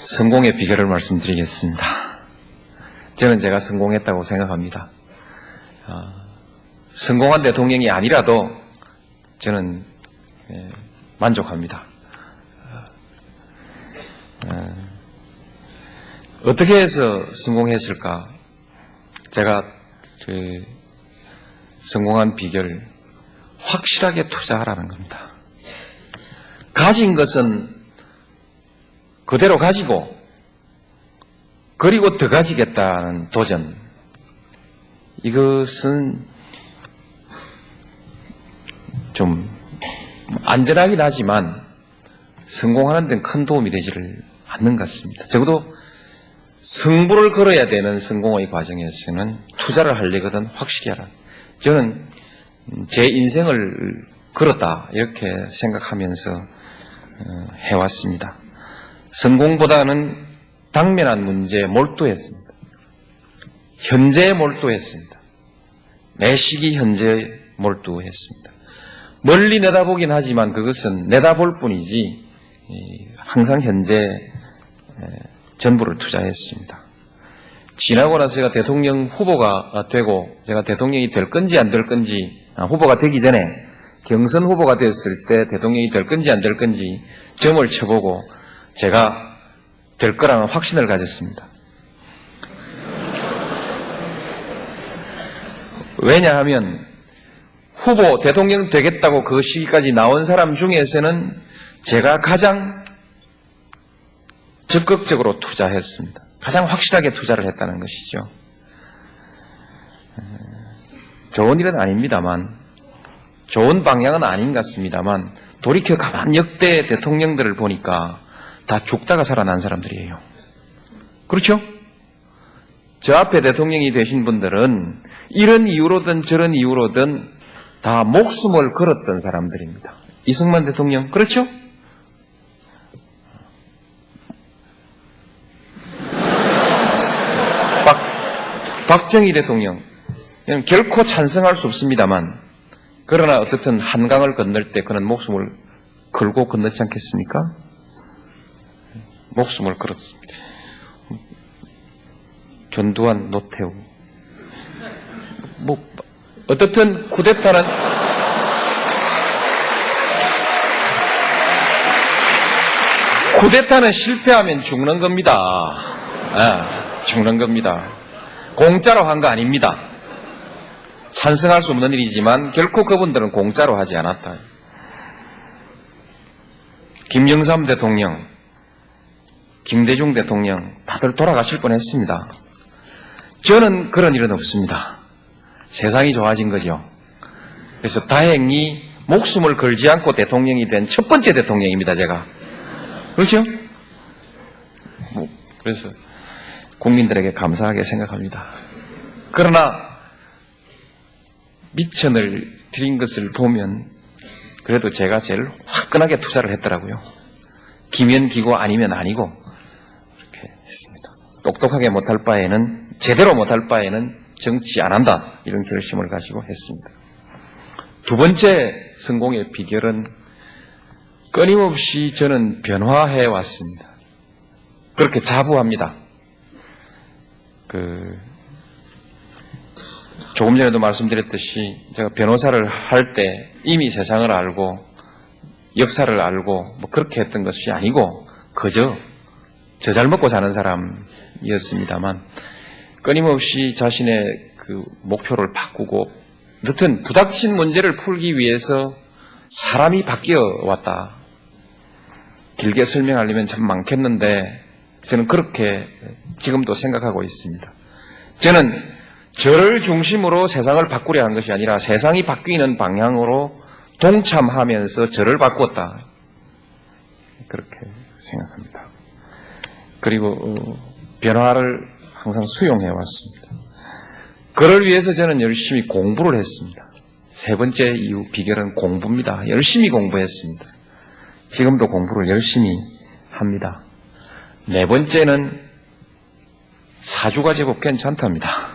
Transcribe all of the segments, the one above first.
성공의 비결을 말씀드리겠습니다. 저는 제가 성공했다고 생각합니다. 성공한 대통령이 아니라도 저는 만족합니다. 어떻게 해서 성공했을까? 제가 성공한 비결, 확실하게 투자하라는 겁니다. 가진 것은 그대로 가지고 그리고 더 가지겠다는 도전, 이것은 좀 안전하긴 하지만 성공하는 데는 큰 도움이 되지를 않는 것 같습니다. 적어도 승부를 걸어야 되는 성공의 과정에서는 투자를 하려거든 확실히 하라. 저는 제 인생을 걸었다 이렇게 생각하면서 해왔습니다. 성공보다는 당면한 문제에 몰두했습니다. 현재에 몰두했습니다. 매 시기 현재에 몰두했습니다. 멀리 내다보긴 하지만 그것은 내다볼 뿐이지 항상 현재 전부를 투자했습니다. 지나고 나서 제가 대통령 후보가 되고 제가 대통령이 될 건지 안 될 건지, 후보가 되기 전에 경선 후보가 됐을 때 대통령이 될 건지 안 될 건지 점을 쳐보고 제가 될 거라는 확신을 가졌습니다. 왜냐하면 후보 대통령 되겠다고 그 시기까지 나온 사람 중에서는 제가 가장 적극적으로 투자했습니다. 가장 확실하게 투자를 했다는 것이죠. 좋은 일은 아닙니다만, 좋은 방향은 아닌 것 같습니다만, 돌이켜 가만 역대 대통령들을 보니까 다 죽다가 살아난 사람들이에요. 그렇죠? 저 앞에 대통령이 되신 분들은 이런 이유로든 저런 이유로든 다 목숨을 걸었던 사람들입니다. 이승만 대통령, 그렇죠? 박정희 대통령, 결코 찬성할 수 없습니다만, 그러나 어쨌든 한강을 건널 때 그는 목숨을 걸고 건너지 않겠습니까? 목숨을 걸었습니다. 전두환, 노태우. 어떻든 쿠데타는 실패하면 죽는 겁니다. 죽는 겁니다. 공짜로 한 거 아닙니다. 찬성할 수 없는 일이지만 결코 그분들은 공짜로 하지 않았다. 김영삼 대통령, 김대중 대통령 다들 돌아가실 뻔했습니다. 저는 그런 일은 없습니다. 세상이 좋아진 거죠. 그래서 다행히 목숨을 걸지 않고 대통령이 된 첫 번째 대통령입니다, 제가. 그렇죠? 그래서 국민들에게 감사하게 생각합니다. 그러나 미천을 드린 것을 보면 그래도 제가 제일 화끈하게 투자를 했더라고요. 기면 기고 아니면 아니고 이렇게 했습니다. 똑똑하게 못할 바에는, 제대로 못할 바에는 정치 안 한다, 이런 결심을 가지고 했습니다. 두 번째 성공의 비결은 끊임없이 저는 변화해 왔습니다. 그렇게 자부합니다. 조금 전에도 말씀드렸듯이 제가 변호사를 할 때 이미 세상을 알고 역사를 알고 그렇게 했던 것이 아니고 그저 저 잘 먹고 사는 사람이었습니다만, 끊임없이 자신의 목표를 바꾸고, 여튼 부닥친 문제를 풀기 위해서 사람이 바뀌어 왔다. 길게 설명하려면 참 많겠는데 저는 그렇게 지금도 생각하고 있습니다. 저는 저를 중심으로 세상을 바꾸려 한 것이 아니라 세상이 바뀌는 방향으로 동참하면서 저를 바꾸었다, 그렇게 생각합니다. 그리고 변화를 항상 수용해 왔습니다. 그를 위해서 저는 열심히 공부를 했습니다. 세 번째 이유 비결은 공부입니다. 열심히 공부했습니다. 지금도 공부를 열심히 합니다. 네 번째는 사주가 제법 괜찮답니다.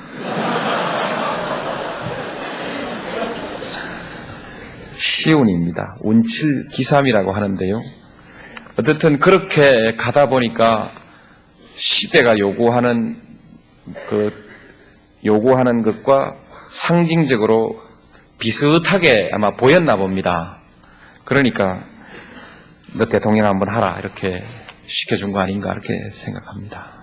시운입니다. 운칠기삼이라고 하는데요. 어쨌든 그렇게 가다 보니까 시대가 요구하는 것과 상징적으로 비슷하게 아마 보였나 봅니다. 그러니까 너 대통령 한번 하라 이렇게 시켜준 거 아닌가 이렇게 생각합니다.